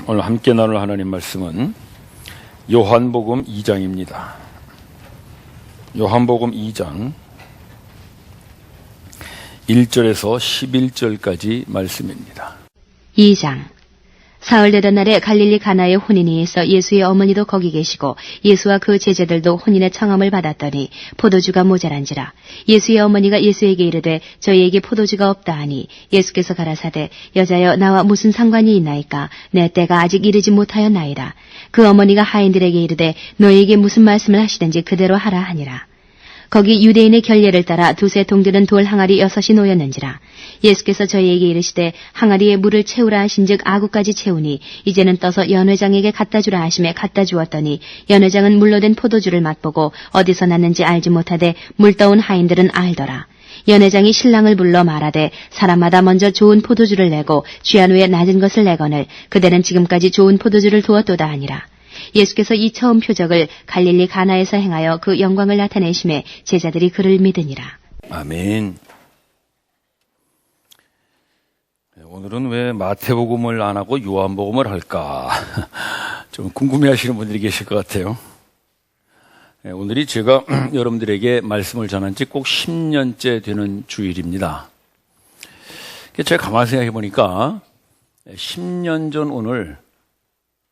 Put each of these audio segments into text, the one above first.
오늘 함께 나눌 하나님 말씀은 요한복음 2장입니다. 요한복음 2장 1절에서 11절까지 말씀입니다. 2장. 사흘 되던 날에 갈릴리 가나의 혼인이 있어 예수의 어머니도 거기 계시고 예수와 그 제자들도 혼인의 청함을 받았더니 포도주가 모자란지라. 예수의 어머니가 예수에게 이르되 저희에게 포도주가 없다 하니 예수께서 가라사대 여자여 나와 무슨 상관이 있나이까 내 때가 아직 이르지 못하였나이다. 그 어머니가 하인들에게 이르되 너희에게 무슨 말씀을 하시든지 그대로 하라 하니라. 거기 유대인의 결례를 따라 두세 동들은 돌 항아리 6이 놓였는지라. 예수께서 저희에게 이르시되 항아리에 물을 채우라 하신즉 아구까지 채우니 이제는 떠서 연회장에게 갖다 주라 하심에 갖다 주었더니 연회장은 물로 된 포도주를 맛보고 어디서 났는지 알지 못하되 물 떠온 하인들은 알더라. 연회장이 신랑을 불러 말하되 사람마다 먼저 좋은 포도주를 내고 취한 후에 낮은 것을 내거늘 그대는 지금까지 좋은 포도주를 두었도다 하니라. 예수께서 이 처음 표적을 갈릴리 가나에서 행하여 그 영광을 나타내심에 제자들이 그를 믿으니라. 아멘. 오늘은 왜 마태복음을 안 하고 요한복음을 할까? 좀 궁금해하시는 분들이 계실 것 같아요. 오늘이 제가 여러분들에게 말씀을 전한 지 꼭 10년째 되는 주일입니다. 제가 가만히 생각해 보니까 10년 전 오늘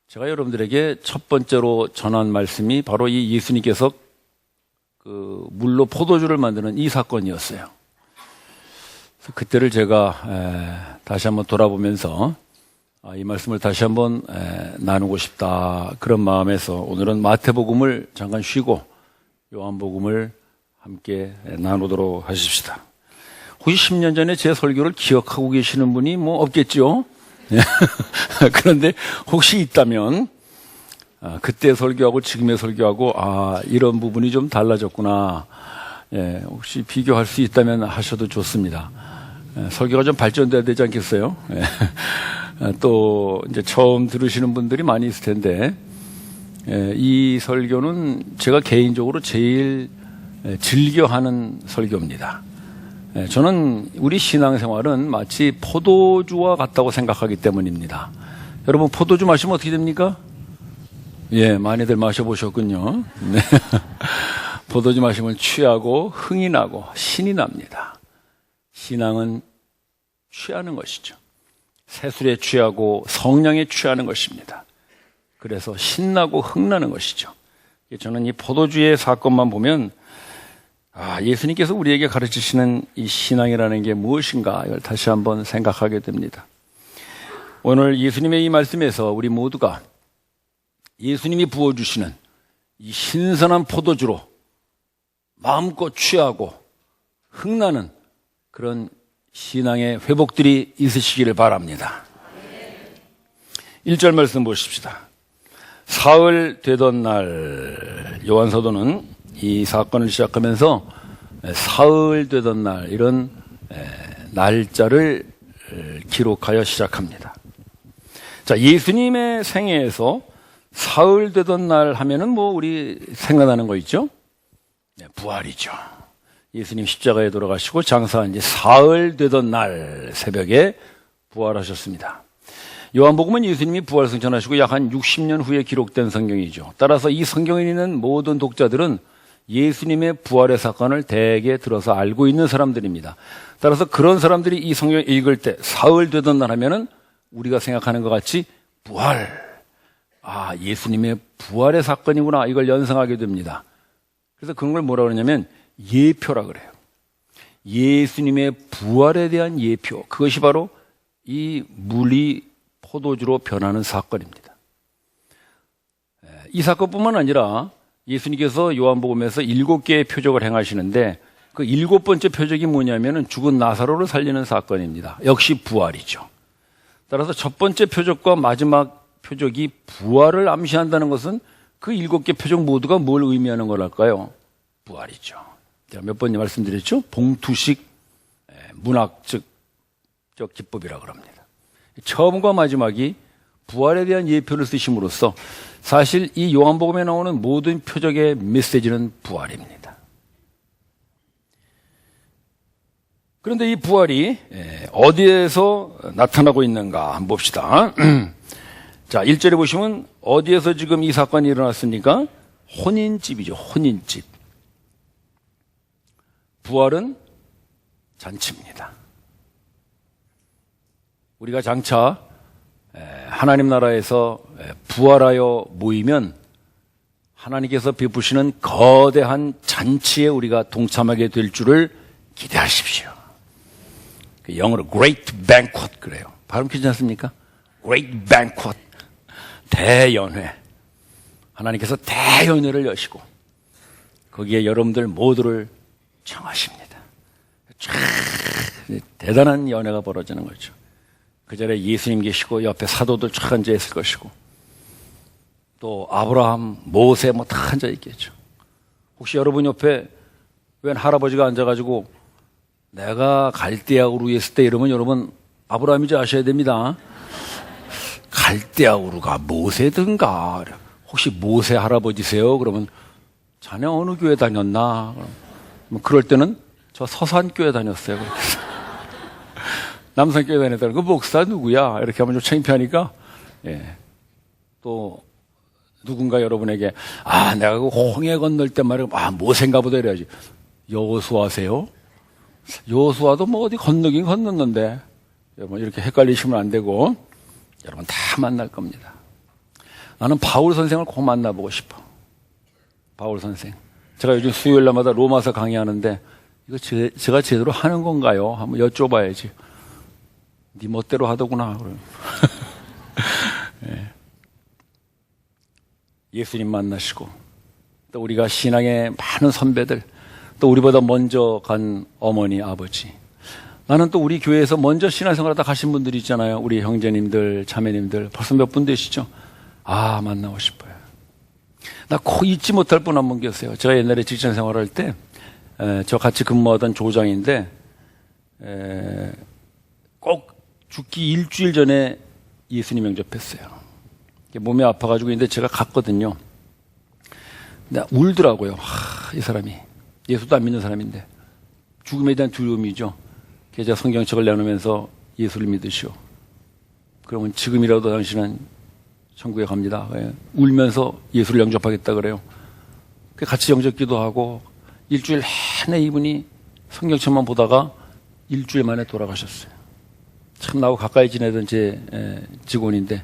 제가 여러분들에게 첫 번째로 전한 말씀이 바로 이 예수님께서 그 물로 포도주를 만드는 이 사건이었어요. 그때를 제가 다시 한번 돌아보면서 이 말씀을 다시 한번 나누고 싶다 그런 마음에서 오늘은 마태복음을 잠깐 쉬고 요한복음을 함께 나누도록 하십시다. 혹시 10년 전에 제 설교를 기억하고 계시는 분이 뭐 없겠죠? 그런데 혹시 있다면 그때 설교하고 지금의 설교하고 이런 부분이 좀 달라졌구나. 혹시 비교할 수 있다면 하셔도 좋습니다. 설교가 좀 발전돼야 되지 않겠어요? 또 이제 처음 들으시는 분들이 많이 있을 텐데 이 설교는 제가 개인적으로 제일 즐겨하는 설교입니다. 저는 우리 신앙생활은 마치 포도주와 같다고 생각하기 때문입니다. 여러분 포도주 마시면 어떻게 됩니까? 많이들 마셔보셨군요. 네. 포도주 마시면 취하고 흥이 나고 신이 납니다. 신앙은 취하는 것이죠. 세술에 취하고 성령에 취하는 것입니다. 그래서 신나고 흥나는 것이죠. 저는 이 포도주의 사건만 보면 예수님께서 우리에게 가르치시는 이 신앙이라는 게 무엇인가 이걸 다시 한번 생각하게 됩니다. 오늘 예수님의 이 말씀에서 우리 모두가 예수님이 부어주시는 이 신선한 포도주로 마음껏 취하고 흥나는 그런 신앙의 회복들이 있으시기를 바랍니다. 1절 말씀 보십시다. 사흘 되던 날, 요한사도는 이 사건을 시작하면서 사흘 되던 날 이런 날짜를 기록하여 시작합니다. 자, 예수님의 생애에서 사흘 되던 날 하면은 뭐 우리 생각나는 거 있죠? 부활이죠. 예수님 십자가에 돌아가시고 장사한 지 사흘 되던 날 새벽에 부활하셨습니다. 요한복음은 예수님이 부활 승천하시고 약 한 60년 후에 기록된 성경이죠. 따라서 이 성경에 있는 모든 독자들은 예수님의 부활의 사건을 대개 들어서 알고 있는 사람들입니다. 따라서 그런 사람들이 이 성경을 읽을 때 사흘 되던 날 하면은 우리가 생각하는 것 같이 부활, 예수님의 부활의 사건이구나 이걸 연상하게 됩니다. 그래서 그런 걸 뭐라 그러냐면 예표라 그래요. 예수님의 부활에 대한 예표, 그것이 바로 이 물이 포도주로 변하는 사건입니다. 이 사건뿐만 아니라 예수님께서 요한복음에서 7개의 표적을 행하시는데 그 7번째 표적이 뭐냐면은 죽은 나사로를 살리는 사건입니다. 역시 부활이죠. 따라서 첫 번째 표적과 마지막 표적이 부활을 암시한다는 것은 그 7개 표적 모두가 뭘 의미하는 거랄까요? 부활이죠. 제가 몇 번 말씀드렸죠? 봉투식 문학적 기법이라고 합니다. 처음과 마지막이 부활에 대한 예표를 쓰심으로써 사실 이 요한복음에 나오는 모든 표적의 메시지는 부활입니다. 그런데 이 부활이 어디에서 나타나고 있는가 한번 봅시다. 자, 1절에 보시면 어디에서 지금 이 사건이 일어났습니까? 혼인집이죠. 혼인집. 부활은 잔치입니다. 우리가 장차 하나님 나라에서 부활하여 모이면 하나님께서 베푸시는 거대한 잔치에 우리가 동참하게 될 줄을 기대하십시오. 영어로 Great Banquet 그래요. 발음 괜찮습니까? Great Banquet. 대연회. 하나님께서 대연회를 여시고 거기에 여러분들 모두를 청하십니다. 대단한 연회가 벌어지는 거죠. 그 자리에 예수님 계시고 옆에 사도들 쫙 앉아 있을 것이고 또 아브라함, 모세 뭐 다 앉아 있겠죠. 혹시 여러분 옆에 웬 할아버지가 앉아가지고 내가 갈대아우르에 있을 때 이러면 여러분 아브라함인지 아셔야 됩니다. 갈대아우르가 모세든가. 혹시 모세 할아버지세요? 그러면 자네 어느 교회 다녔나? 그럴 때는 저 서산교회 다녔어요. 남산교회 다녔다는 그 목사 누구야? 이렇게 하면 좀 창피하니까 또 누군가 여러분에게 내가 그 홍해 건널 때 말이야 모세인가 보다 이래야지. 여호수아세요? 여호수아도 뭐 어디 건너긴 건넜는데 여러분 이렇게 헷갈리시면 안 되고 여러분 다 만날 겁니다. 나는 바울 선생을 꼭 만나보고 싶어. 바울 선생. 제가 요즘 수요일 날마다 로마서 강의하는데 이거 제가 제대로 하는 건가요? 한번 여쭤봐야지. 네 멋대로 하더구나. 네. 예수님 만나시고 또 우리가 신앙의 많은 선배들 또 우리보다 먼저 간 어머니 아버지 나는 또 우리 교회에서 먼저 신앙생활하다 가신 분들이 있잖아요. 우리 형제님들 자매님들 벌써 몇 분 되시죠? 만나고 싶어요. 나 꼭 잊지 못할 분 한 분 계세요. 제가 옛날에 직장생활할 때 저 같이 근무하던 조장인데 꼭 죽기 일주일 전에 예수님 영접했어요. 몸이 아파가지고 있는데 제가 갔거든요. 근데 울더라고요. 이 사람이 예수도 안 믿는 사람인데 죽음에 대한 두려움이죠. 그래서 제가 성경책을 내놓으면서 예수를 믿으시오. 그러면 지금이라도 당신은 천국에 갑니다. 울면서 예수를 영접하겠다 그래요. 같이 영접기도 하고 일주일 내내 이분이 성경책만 보다가 일주일 만에 돌아가셨어요. 참 나하고 가까이 지내던 제 직원인데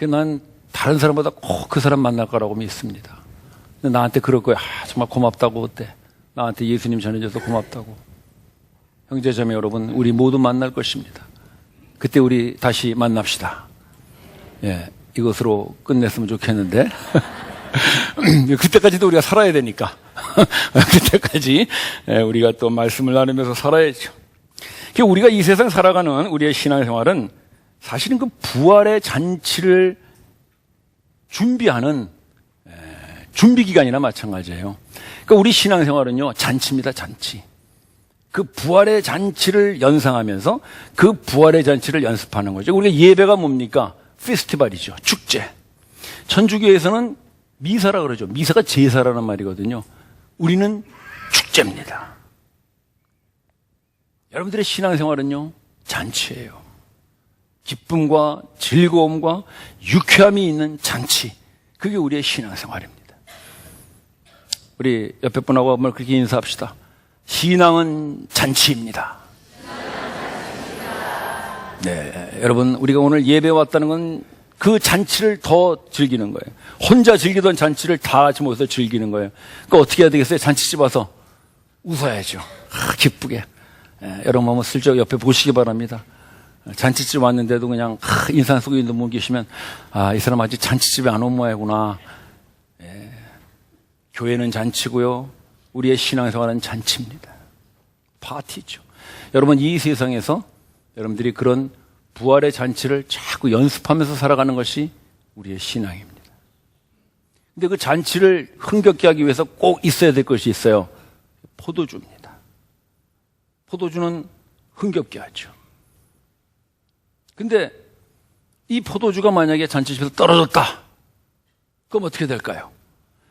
난 다른 사람보다 꼭 그 사람 만날 거라고 믿습니다. 근데 나한테 그럴 거야. 정말 고맙다고 그때. 나한테 예수님 전해줘서 고맙다고. 형제자매 여러분, 우리 모두 만날 것입니다. 그때 우리 다시 만납시다. 이것으로 끝냈으면 좋겠는데. 그때까지도 우리가 살아야 되니까. 그때까지 우리가 또 말씀을 나누면서 살아야죠. 우리가 이 세상 살아가는 우리의 신앙생활은 사실은 그 부활의 잔치를 준비하는 준비기간이나 마찬가지예요. 그러니까 우리 신앙생활은요, 잔치입니다, 잔치. 그 부활의 잔치를 연상하면서 그 부활의 잔치를 연습하는 거죠. 우리가 예배가 뭡니까? 페스티벌이죠. 축제. 천주교에서는 미사라 그러죠. 미사가 제사라는 말이거든요. 우리는 축제입니다. 여러분들의 신앙생활은요, 잔치예요. 기쁨과 즐거움과 유쾌함이 있는 잔치. 그게 우리의 신앙생활입니다. 우리 옆에 분하고 한번 그렇게 인사합시다. 신앙은 잔치입니다. 네, 여러분 우리가 오늘 예배 왔다는 건 그 잔치를 더 즐기는 거예요. 혼자 즐기던 잔치를 다 같이 모여서 즐기는 거예요. 그러니까 어떻게 해야 되겠어요? 잔치집 와서 웃어야죠. 기쁘게. 여러분 한번 슬쩍 옆에 보시기 바랍니다. 잔치집 왔는데도 그냥 인상 속에 있는 분 계시면 이 사람 아직 잔치집에 안 온 모양이구나. 교회는 잔치고요. 우리의 신앙생활은 잔치입니다. 파티죠. 여러분 이 세상에서 여러분들이 그런 부활의 잔치를 자꾸 연습하면서 살아가는 것이 우리의 신앙입니다. 근데 그 잔치를 흥겹게 하기 위해서 꼭 있어야 될 것이 있어요. 포도주입니다. 포도주는 흥겹게 하죠. 근데 이 포도주가 만약에 잔치집에서 떨어졌다. 그럼 어떻게 될까요?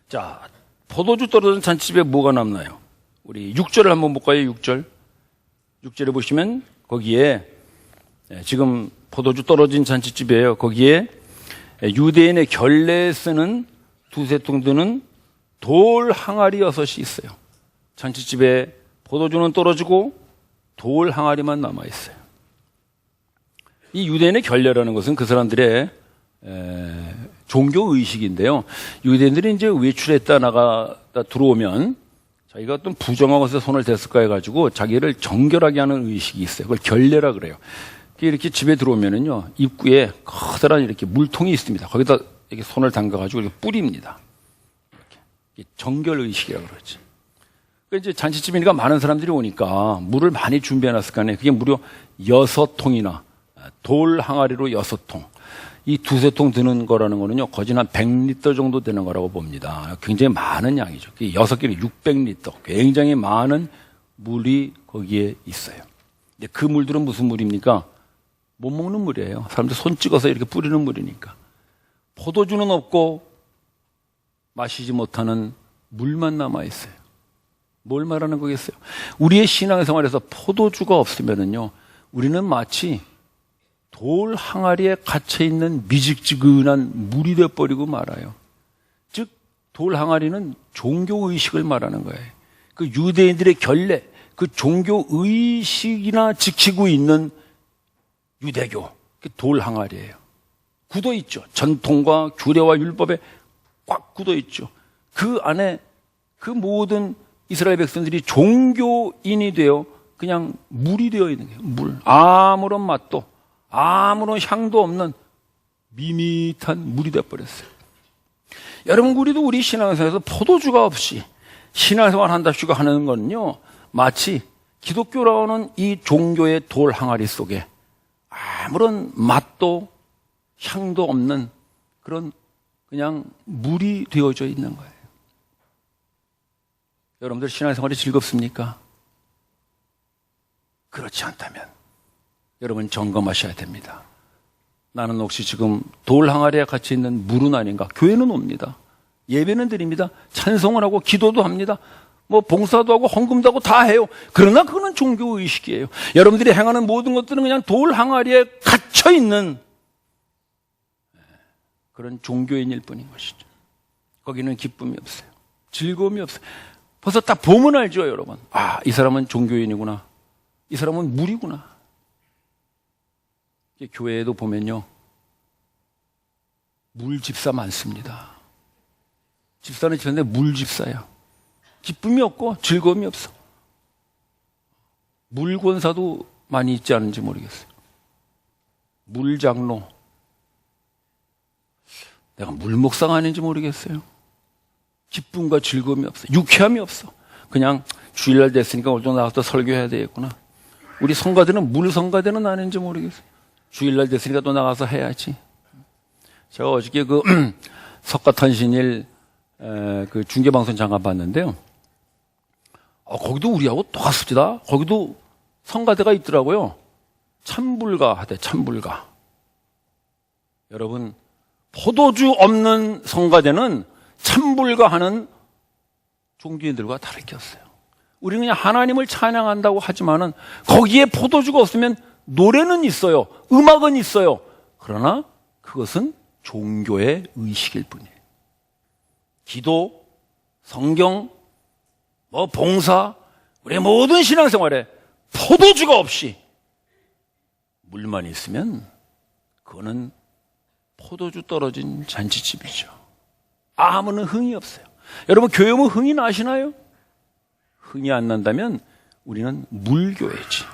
자, 포도주 떨어진 잔치집에 뭐가 남나요? 우리 6절을 한번 볼까요? 6절. 6절에 보시면 거기에 지금 포도주 떨어진 잔치집이에요. 거기에 유대인의 결례에 쓰는 두세 통 드는 돌 항아리 6이 있어요. 잔치집에 포도주는 떨어지고 돌 항아리만 남아 있어요. 이 유대인의 결례라는 것은 그 사람들의 종교 의식인데요. 유대인들이 이제 외출했다 나가다 들어오면 자기가 어떤 부정한 것에 손을 댔을까 해가지고 자기를 정결하게 하는 의식이 있어요. 그걸 결례라 그래요. 이렇게 집에 들어오면은요, 입구에 커다란 이렇게 물통이 있습니다. 거기다 이렇게 손을 담가가지고 이렇게 뿌립니다. 이렇게 정결 의식이라고 그러지. 이제 잔치집이니까 많은 사람들이 오니까 물을 많이 준비해놨을 거 아니에요. 그게 무려 6통이나 돌 항아리로 6통. 이 두세 통 드는 거라는 거는요, 거진 한 100리터 정도 되는 거라고 봅니다. 굉장히 많은 양이죠. 6개는 600리터. 굉장히 많은 물이 거기에 있어요. 근데 그 물들은 무슨 물입니까? 못 먹는 물이에요. 사람들 손 찍어서 이렇게 뿌리는 물이니까. 포도주는 없고 마시지 못하는 물만 남아 있어요. 뭘 말하는 거겠어요? 우리의 신앙생활에서 포도주가 없으면은요, 우리는 마치 돌 항아리에 갇혀있는 미직지근한 물이 되어버리고 말아요. 즉, 돌 항아리는 종교의식을 말하는 거예요. 그 유대인들의 결례, 그 종교의식이나 지키고 있는 유대교, 돌 항아리예요. 굳어 있죠. 전통과 규례와 율법에 꽉 굳어 있죠. 그 안에 그 모든 이스라엘 백성들이 종교인이 되어 그냥 물이 되어 있는 거예요. 물. 아무런 맛도, 아무런 향도 없는 밋밋한 물이 되어버렸어요. 여러분, 우리도 우리 신앙생활에서 포도주가 없이 신앙생활 한답시고 하는 거는요, 마치 기독교라는 이 종교의 돌 항아리 속에 아무런 맛도 향도 없는 그런 그냥 물이 되어져 있는 거예요. 여러분들 신앙생활이 즐겁습니까? 그렇지 않다면 여러분 점검하셔야 됩니다. 나는 혹시 지금 돌 항아리에 갇혀 있는 물은 아닌가? 교회는 옵니다. 예배는 드립니다. 찬송을 하고 기도도 합니다. 뭐 봉사도 하고 헌금도 하고 다 해요. 그러나 그거는 종교의식이에요. 여러분들이 행하는 모든 것들은 그냥 돌 항아리에 갇혀 있는 그런 종교인일 뿐인 것이죠. 거기는 기쁨이 없어요. 즐거움이 없어요. 벌써 딱 보면 알죠, 여러분. 아, 이 사람은 종교인이구나. 이 사람은 물이구나. 교회에도 보면요, 물집사 많습니다. 집사는 집사인데 물집사야. 기쁨이 없고 즐거움이 없어. 물권사도 많이 있지 않은지 모르겠어요. 물장로. 내가 물목상 아닌지 모르겠어요. 기쁨과 즐거움이 없어. 유쾌함이 없어. 그냥 주일날 됐으니까 오늘 좀 나가서 설교해야 되겠구나. 우리 성가대는 물성가대는 아닌지 모르겠어요. 주일날 됐으니까 또 나가서 해야지. 제가 어저께 그 석가탄신일 그 중계방송 잠깐 봤는데요. 거기도 우리하고 똑같습니다. 거기도 성가대가 있더라고요. 참불가 하대, 참불가. 여러분, 포도주 없는 성가대는 참불가 하는 종교인들과 다르게 없어요. 우리는 그냥 하나님을 찬양한다고 하지만은 거기에 포도주가 없으면 노래는 있어요. 음악은 있어요. 그러나 그것은 종교의 의식일 뿐이에요. 기도, 성경, 봉사, 우리의 모든 신앙생활에 포도주가 없이 물만 있으면 그거는 포도주 떨어진 잔치집이죠. 아무런 흥이 없어요. 여러분, 교회 오면 흥이 나시나요? 흥이 안 난다면 우리는 물교회지.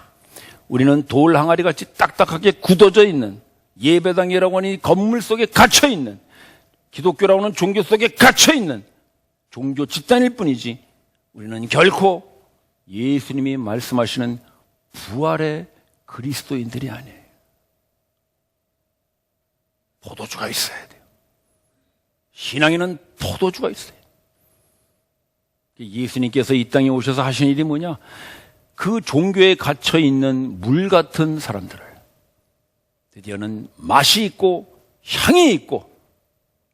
우리는 돌 항아리같이 딱딱하게 굳어져 있는 예배당이라고 하는 건물 속에 갇혀 있는 기독교라고 하는 종교 속에 갇혀 있는 종교 집단일 뿐이지 우리는 결코 예수님이 말씀하시는 부활의 그리스도인들이 아니에요. 포도주가 있어야 돼요. 신앙에는 포도주가 있어요. 예수님께서 이 땅에 오셔서 하신 일이 뭐냐? 그 종교에 갇혀 있는 물 같은 사람들을 드디어는 맛이 있고 향이 있고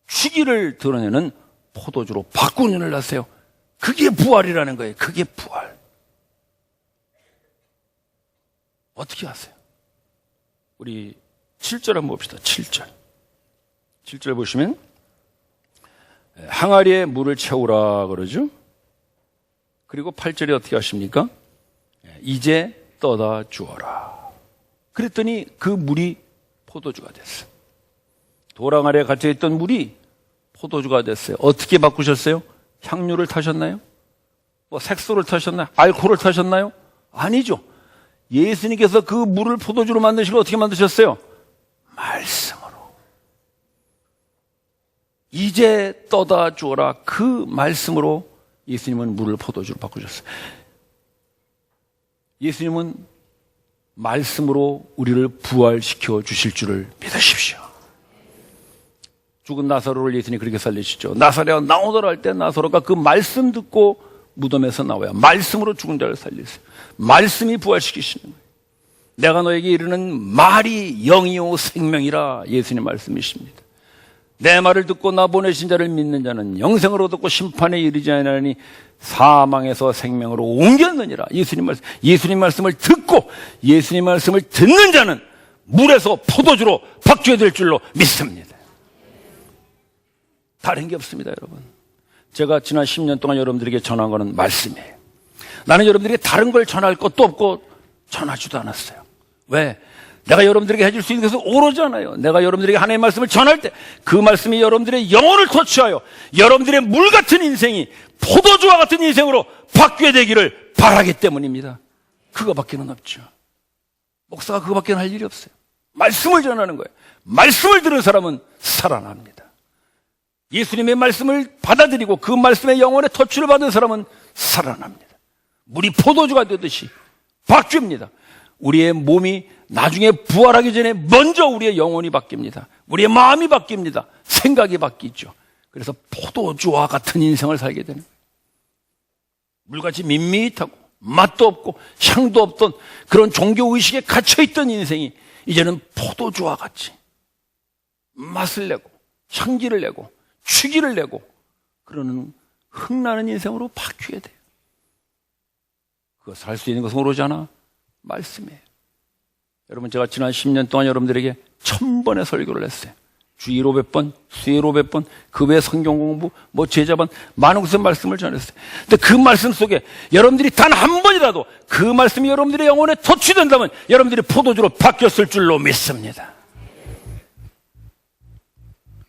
취기를 드러내는 포도주로 바꾸는 일을 하세요. 그게 부활이라는 거예요. 그게 부활. 어떻게 하세요? 우리 7절 한번 봅시다. 7절. 7절 보시면 항아리에 물을 채우라 그러죠. 그리고 8절에 어떻게 하십니까? 이제 떠다 주어라. 그랬더니 그 물이 포도주가 됐어요. 도랑아리에 갇혀있던 물이 포도주가 됐어요. 어떻게 바꾸셨어요? 향료를 타셨나요? 뭐 색소를 타셨나요? 알코올을 타셨나요? 아니죠. 예수님께서 그 물을 포도주로 만드시고 어떻게 만드셨어요? 말씀으로. 이제 떠다 주어라. 그 말씀으로 예수님은 물을 포도주로 바꾸셨어요. 예수님은 말씀으로 우리를 부활시켜 주실 줄을 믿으십시오. 죽은 나사로를 예수님이 그렇게 살리시죠. 나사로가 나오더라 할 때 나사로가 그 말씀 듣고 무덤에서 나와야 말씀으로 죽은 자를 살리세요. 말씀이 부활시키시는 거예요. 내가 너에게 이르는 말이 영이요 생명이라 예수님 말씀이십니다. 내 말을 듣고 나 보내신 자를 믿는 자는 영생을 얻고 심판에 이르지 아니하니 사망에서 생명으로 옮겼느니라. 예수님 말씀을 듣고 예수님 말씀을 듣는 자는 물에서 포도주로 바뀌어야 될 줄로 믿습니다. 다른 게 없습니다, 여러분. 제가 지난 10년 동안 여러분들에게 전한 것은 말씀이에요. 나는 여러분들에게 다른 걸 전할 것도 없고 전하지도 않았어요. 왜? 내가 여러분들에게 해줄 수 있는 것은 오로잖아요. 내가 여러분들에게 하나님의 말씀을 전할 때 그 말씀이 여러분들의 영혼을 터치하여 여러분들의 물 같은 인생이 포도주와 같은 인생으로 바뀌어야 되기를 바라기 때문입니다. 그거밖에는 없죠. 목사가 그거밖에는 할 일이 없어요. 말씀을 전하는 거예요. 말씀을 들은 사람은 살아납니다. 예수님의 말씀을 받아들이고 그 말씀의 영혼의 터치를 받은 사람은 살아납니다. 물이 포도주가 되듯이 바뀝니다. 우리의 몸이 나중에 부활하기 전에 먼저 우리의 영혼이 바뀝니다. 우리의 마음이 바뀝니다. 생각이 바뀌죠. 그래서 포도주와 같은 인생을 살게 되는 거예요. 물같이 밋밋하고 맛도 없고 향도 없던 그런 종교의식에 갇혀있던 인생이 이제는 포도주와 같이 맛을 내고 향기를 내고 취기를 내고 그러는 흥나는 인생으로 바뀌어야 돼요. 그것을 할 수 있는 것은 오로지 하나 말씀이에요. 여러분, 제가 지난 10년 동안 여러분들에게 1000번의 설교를 했어요. 주일 500번, 수요일 500번, 그 외 성경 공부, 제자반, 많은 곳에 말씀을 전했어요. 근데 그 말씀 속에 여러분들이 단 한 번이라도 그 말씀이 여러분들의 영혼에 터치된다면 여러분들이 포도주로 바뀌었을 줄로 믿습니다.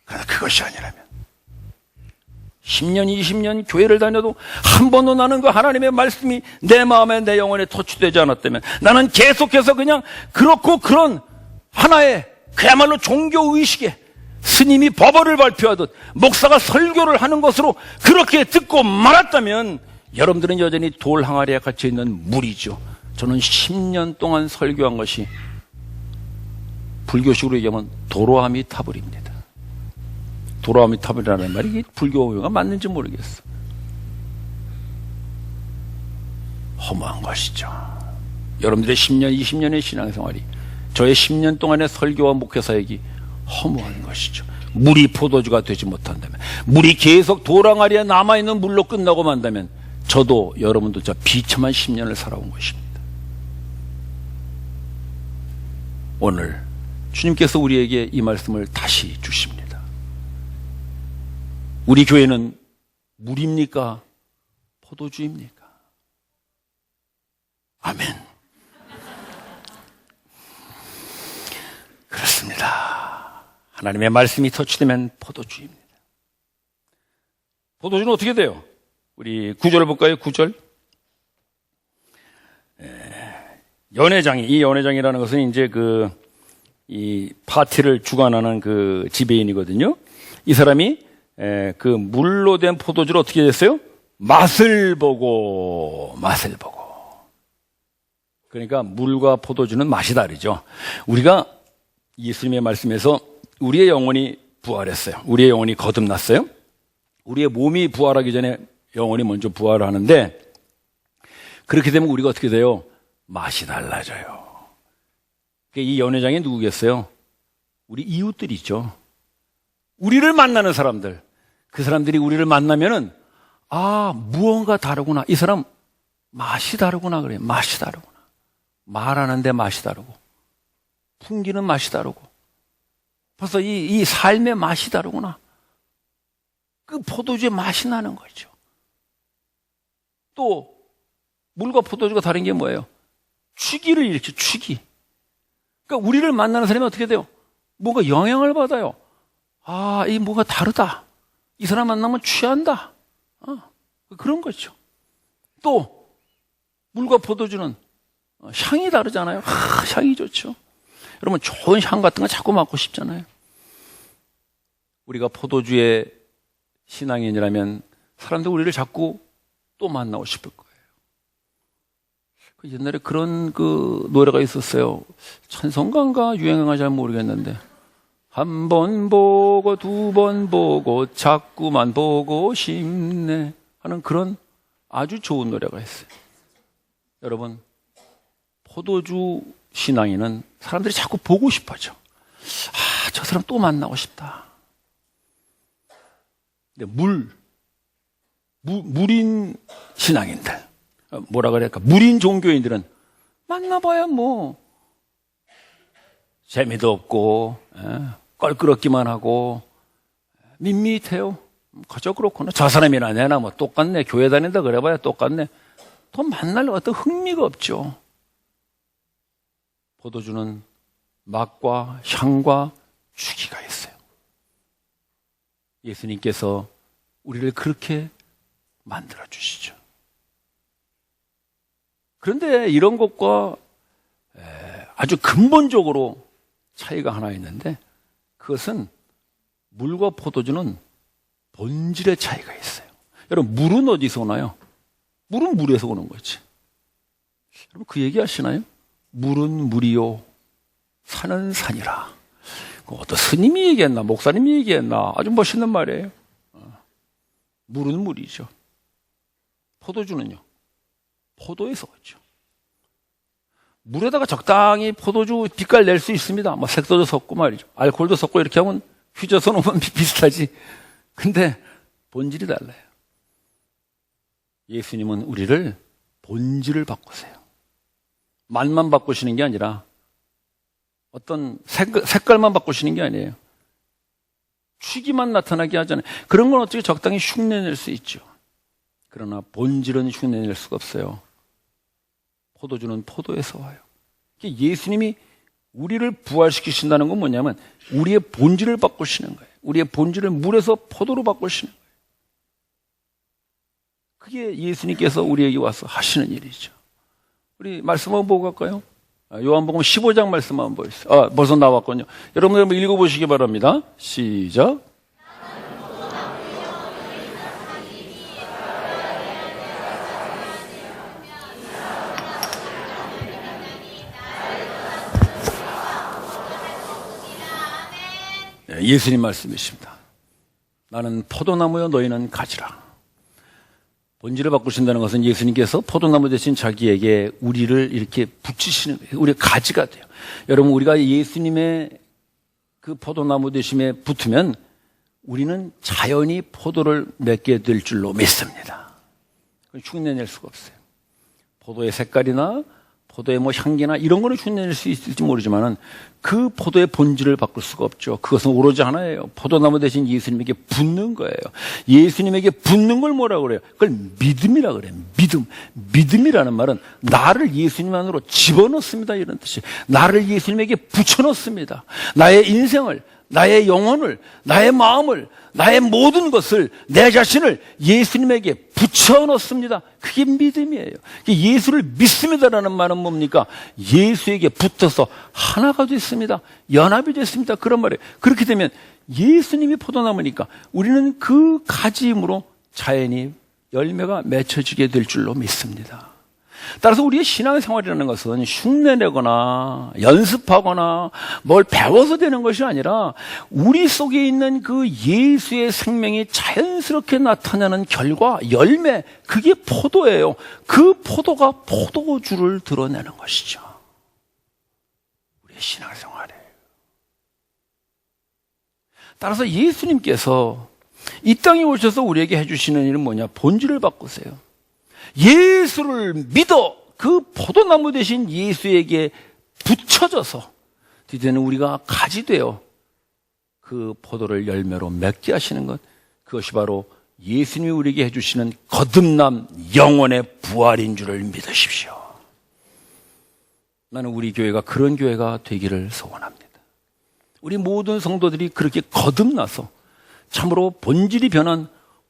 그러나 그것이 아니라면 10년, 20년 교회를 다녀도 한 번도 나는 그 하나님의 말씀이 내 마음에 내 영혼에 터치되지 않았다면 나는 계속해서 그냥 그렇고 그런 하나의 그야말로 종교의식에 스님이 법어를 발표하듯 목사가 설교를 하는 것으로 그렇게 듣고 말았다면 여러분들은 여전히 돌 항아리에 갇혀있는 물이죠. 저는 10년 동안 설교한 것이 불교식으로 얘기하면 도로아미타불입니다. 도로아미타불이라는 말이 이게 불교가 맞는지 모르겠어. 허무한 것이죠. 여러분들의 10년, 20년의 신앙생활이 저의 10년 동안의 설교와 목회 사역이 허무한 것이죠. 물이 포도주가 되지 못한다면, 물이 계속 도랑아리에 남아있는 물로 끝나고 만다면 저도 여러분도 저 비참한 10년을 살아온 것입니다. 오늘 주님께서 우리에게 이 말씀을 다시 주십니다. 우리 교회는 물입니까? 포도주입니까? 아멘. 그렇습니다. 하나님의 말씀이 터치되면 포도주입니다. 포도주는 어떻게 돼요? 우리 9절을 볼까요? 9절. 연회장이, 이 연회장이라는 것은 이제 이 파티를 주관하는 그 지배인이거든요. 이 사람이 그 물로 된 포도주를 어떻게 됐어요? 맛을 보고. 그러니까 물과 포도주는 맛이 다르죠. 우리가 예수님의 말씀에서 우리의 영혼이 부활했어요. 우리의 영혼이 거듭났어요. 우리의 몸이 부활하기 전에 영혼이 먼저 부활하는데 그렇게 되면 우리가 어떻게 돼요? 맛이 달라져요. 이 연회장이 누구겠어요? 우리 이웃들이죠. 우리를 만나는 사람들. 그 사람들이 우리를 만나면은 무언가 다르구나. 이 사람 맛이 다르구나 그래요. 맛이 다르구나. 말하는데 맛이 다르고 풍기는 맛이 다르고 벌써 이 삶의 맛이 다르구나. 그 포도주의 맛이 나는 거죠. 또 물과 포도주가 다른 게 뭐예요? 취기를 일으켜, 취기. 그러니까 우리를 만나는 사람이 어떻게 돼요? 뭔가 영향을 받아요. 아, 이 뭐가 다르다. 이 사람 만나면 취한다. 그런 거죠. 또 물과 포도주는 향이 다르잖아요. 향이 좋죠. 여러분 좋은 향 같은 거 자꾸 맡고 싶잖아요. 우리가 포도주의 신앙인이라면 사람들 우리를 자꾸 또 만나고 싶을 거예요. 옛날에 그런 노래가 있었어요. 찬송가인가 유행어인가 잘 모르겠는데, 한 번 보고 두 번 보고 자꾸만 보고 싶네 하는 그런 아주 좋은 노래가 있어요. 여러분, 포도주 신앙인은 사람들이 자꾸 보고 싶어져. 저 사람 또 만나고 싶다. 근데 물인 신앙인들, 뭐라 그럴까, 물인 종교인들은 만나봐야 뭐 재미도 없고 껄끄럽기만 하고 밋밋해요. 그저 그렇구나. 저 사람이나 내나 뭐 똑같네. 교회 다닌다 그래봐야 똑같네. 더 만날 어떤 흥미가 없죠. 포도주는 맛과 향과 주기가 있어요. 예수님께서 우리를 그렇게 만들어 주시죠. 그런데 이런 것과 아주 근본적으로 차이가 하나 있는데, 그것은 물과 포도주는 본질의 차이가 있어요. 여러분, 물은 어디서 오나요? 물은 물에서 오는 거지. 여러분, 그 얘기 하시나요? 물은 물이요, 산은 산이라. 어떤 스님이 얘기했나, 목사님이 얘기했나, 아주 멋있는 말이에요. 물은 물이죠. 포도주는요, 포도에서 오죠. 물에다가 적당히 포도주 빛깔 낼 수 있습니다. 뭐 색소도 섞고 말이죠. 알코올도 섞고 이렇게 하면 휘져서 놓으면 비슷하지. 근데 본질이 달라요. 예수님은 우리를 본질을 바꾸세요. 맛만 바꾸시는 게 아니라 어떤 색깔만 바꾸시는 게 아니에요. 취기만 나타나게 하잖아요. 그런 건 어떻게 적당히 흉내낼 수 있죠. 그러나 본질은 흉내낼 수가 없어요. 포도주는 포도에서 와요. 예수님이 우리를 부활시키신다는 건 뭐냐면 우리의 본질을 바꾸시는 거예요. 우리의 본질을 물에서 포도로 바꾸시는 거예요. 그게 예수님께서 우리에게 와서 하시는 일이죠. 우리 말씀 한번 보고 갈까요? 요한복음 15장 말씀 한번 보세요. 벌써 나왔군요. 여러분 한번 읽어보시기 바랍니다. 시작. 예수님 말씀이십니다. 나는 포도나무여 너희는 가지라. 본질을 바꾸신다는 것은 예수님께서 포도나무 대신 자기에게 우리를 이렇게 붙이시는 거예요. 우리가 가지가 돼요. 여러분, 우리가 예수님의 그 포도나무 대심에 붙으면 우리는 자연히 포도를 맺게 될 줄로 믿습니다. 흉내낼 수가 없어요. 포도의 색깔이나 포도의 뭐 향기나 이런 거는 흉내낼 수 있을지 모르지만은 그 포도의 본질을 바꿀 수가 없죠. 그것은 오로지 하나예요. 포도나무 대신 예수님에게 붙는 거예요. 예수님에게 붙는 걸 뭐라고 그래요? 그걸 믿음이라 그래요. 믿음. 믿음이라는 말은 나를 예수님 안으로 집어넣습니다. 이런 뜻이. 나를 예수님에게 붙여넣습니다. 나의 인생을, 나의 영혼을, 나의 마음을, 나의 모든 것을, 내 자신을 예수님에게 붙여넣습니다. 그게 믿음이에요. 예수를 믿습니다라는 말은 뭡니까? 예수에게 붙어서 하나가 됐습니다. 연합이 됐습니다. 그런 말이에요. 그렇게 되면 예수님이 포도나무니까 우리는 그 가지 힘으로 자연히 열매가 맺혀지게 될 줄로 믿습니다. 따라서 우리의 신앙생활이라는 것은 흉내내거나 연습하거나 뭘 배워서 되는 것이 아니라 우리 속에 있는 그 예수의 생명이 자연스럽게 나타나는 결과, 열매, 그게 포도예요. 그 포도가 포도주를 드러내는 것이죠. 우리의 신앙생활이에요. 따라서 예수님께서 이 땅에 오셔서 우리에게 해주시는 일은 뭐냐? 본질을 바꾸세요. 예수를 믿어 그 포도나무 대신 예수에게 붙여져서 이제는 우리가 가지 되어 그 포도를 열매로 맺게 하시는 것, 그것이 바로 예수님이 우리에게 해주시는 거듭남 영혼의 부활인 줄을 믿으십시오. 나는 우리 교회가 그런 교회가 되기를 소원합니다. 우리 모든 성도들이 그렇게 거듭나서 참으로 본질이 변한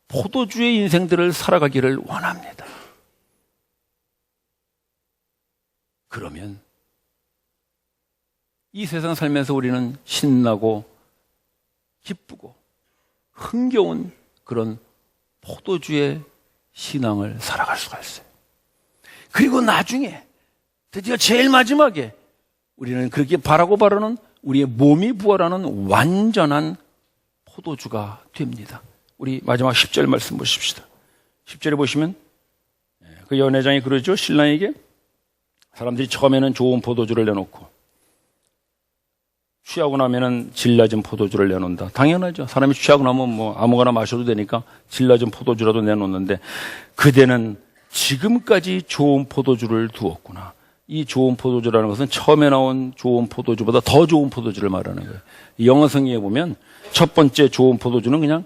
포도주의 인생들을 살아가기를 원합니다. 그러면 이 세상 살면서 우리는 신나고 기쁘고 흥겨운 그런 포도주의 신앙을 살아갈 수가 있어요. 그리고 나중에 드디어 제일 마지막에 우리는 그렇게 바라고 바라는 우리의 몸이 부활하는 완전한 포도주가 됩니다. 우리 마지막 10절 말씀 보십시다. 10절에 보시면 그 연회장이 그러죠. 신랑에게 사람들이 처음에는 좋은 포도주를 내놓고 취하고 나면은 질 낮은 포도주를 내놓는다. 당연하죠. 사람이 취하고 나면 뭐 아무거나 마셔도 되니까 질 낮은 포도주라도 내놓는데 그대는 지금까지 좋은 포도주를 두었구나. 이 좋은 포도주라는 것은 처음에 나온 좋은 포도주보다 더 좋은 포도주를 말하는 거예요. 영어 성경에 보면 첫 번째 좋은 포도주는 그냥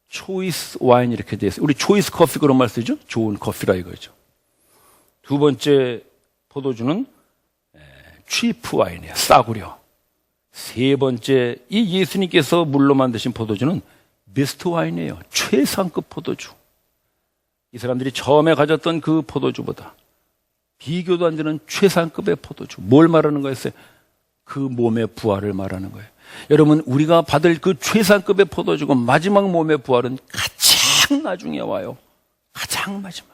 초이스 와인 이렇게 되어 있어요. 우리 초이스 커피 그런 말 쓰죠? 좋은 커피라 이거죠. 두 번째 포도주는 취프 와인이에요. 싸구려. 세 번째 이 예수님께서 물로 만드신 포도주는 베스트 와인이에요. 최상급 포도주. 이 사람들이 처음에 가졌던 그 포도주보다 비교도 안 되는 최상급의 포도주. 뭘 말하는 거였어요? 그 몸의 부활을 말하는 거예요. 여러분, 우리가 받을 그 최상급의 포도주고 마지막 몸의 부활은 가장 나중에 와요. 가장 마지막에.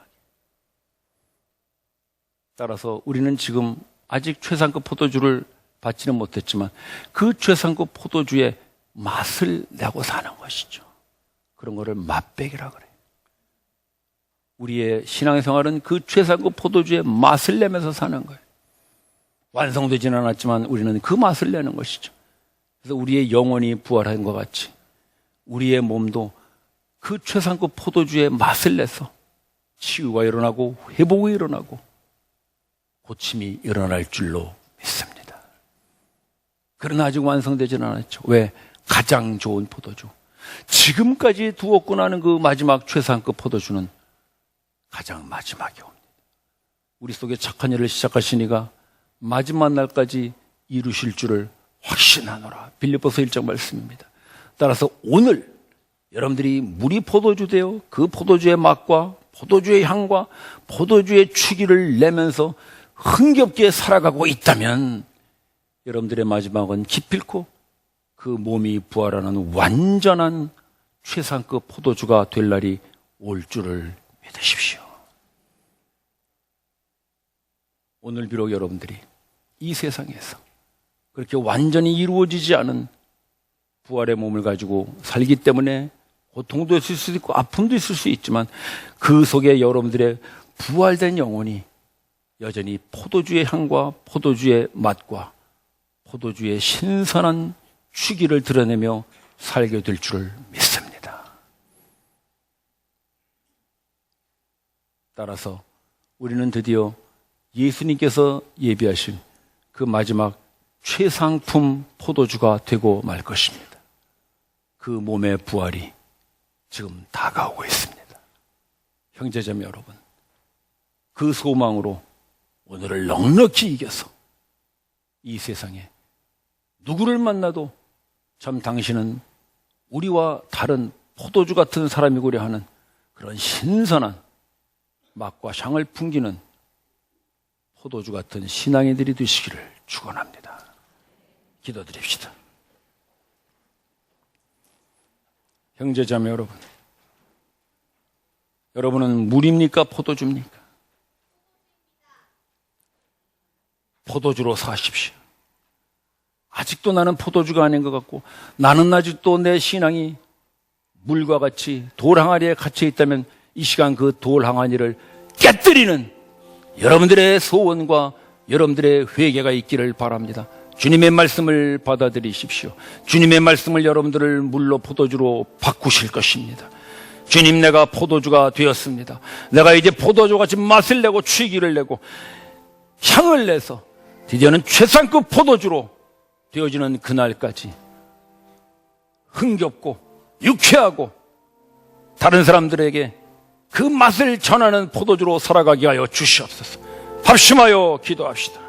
따라서 우리는 지금 아직 최상급 포도주를 받지는 못했지만 그 최상급 포도주의 맛을 내고 사는 것이죠. 그런 거를 맛배기라 그래요. 우리의 신앙생활은 그 최상급 포도주의 맛을 내면서 사는 거예요. 완성되지는 않았지만 우리는 그 맛을 내는 것이죠. 그래서 우리의 영혼이 부활한 것 같이 우리의 몸도 그 최상급 포도주의 맛을 내서 치유가 일어나고 회복이 일어나고 고침이 일어날 줄로 믿습니다. 그러나 아직 완성되지는 않았죠. 왜? 가장 좋은 포도주. 지금까지 두었고 나는 그 마지막 최상급 포도주는 가장 마지막에 옵니다. 우리 속에 착한 일을 시작하시니가 마지막 날까지 이루실 줄을 확신하노라. 빌립보서 1장 말씀입니다. 따라서 오늘 여러분들이 물이 포도주 되어 그 포도주의 맛과 포도주의 향과 포도주의 추기를 내면서 흥겹게 살아가고 있다면 여러분들의 마지막은 기필코 그 몸이 부활하는 완전한 최상급 포도주가 될 날이 올 줄을 믿으십시오. 오늘 비록 여러분들이 이 세상에서 그렇게 완전히 이루어지지 않은 부활의 몸을 가지고 살기 때문에 고통도 있을 수도 있고 아픔도 있을 수 있지만 그 속에 여러분들의 부활된 영혼이 여전히 포도주의 향과 포도주의 맛과 포도주의 신선한 취기를 드러내며 살게 될 줄을 믿습니다. 따라서 우리는 드디어 예수님께서 예비하신 그 마지막 최상품 포도주가 되고 말 것입니다. 그 몸의 부활이 지금 다가오고 있습니다. 형제자매 여러분, 그 소망으로 오늘을 넉넉히 이겨서 이 세상에 누구를 만나도 참 당신은 우리와 다른 포도주 같은 사람이고려 하는 그런 신선한 맛과 향을 풍기는 포도주 같은 신앙인들이 되시기를 축원합니다. 기도드립시다. 형제자매 여러분, 여러분은 물입니까? 포도주입니까? 포도주로 사십시오. 아직도 나는 포도주가 아닌 것 같고 나는 아직도 내 신앙이 물과 같이 돌 항아리에 갇혀 있다면 이 시간 그 돌 항아리를 깨뜨리는 여러분들의 소원과 여러분들의 회개가 있기를 바랍니다. 주님의 말씀을 받아들이십시오. 주님의 말씀을 여러분들을 물로 포도주로 바꾸실 것입니다. 주님, 내가 포도주가 되었습니다. 내가 이제 포도주같이 맛을 내고 취기를 내고 향을 내서 드디어는 최상급 포도주로 되어지는 그날까지 흥겹고 유쾌하고 다른 사람들에게 그 맛을 전하는 포도주로 살아가게 하여 주시옵소서. 합심하여 기도합시다.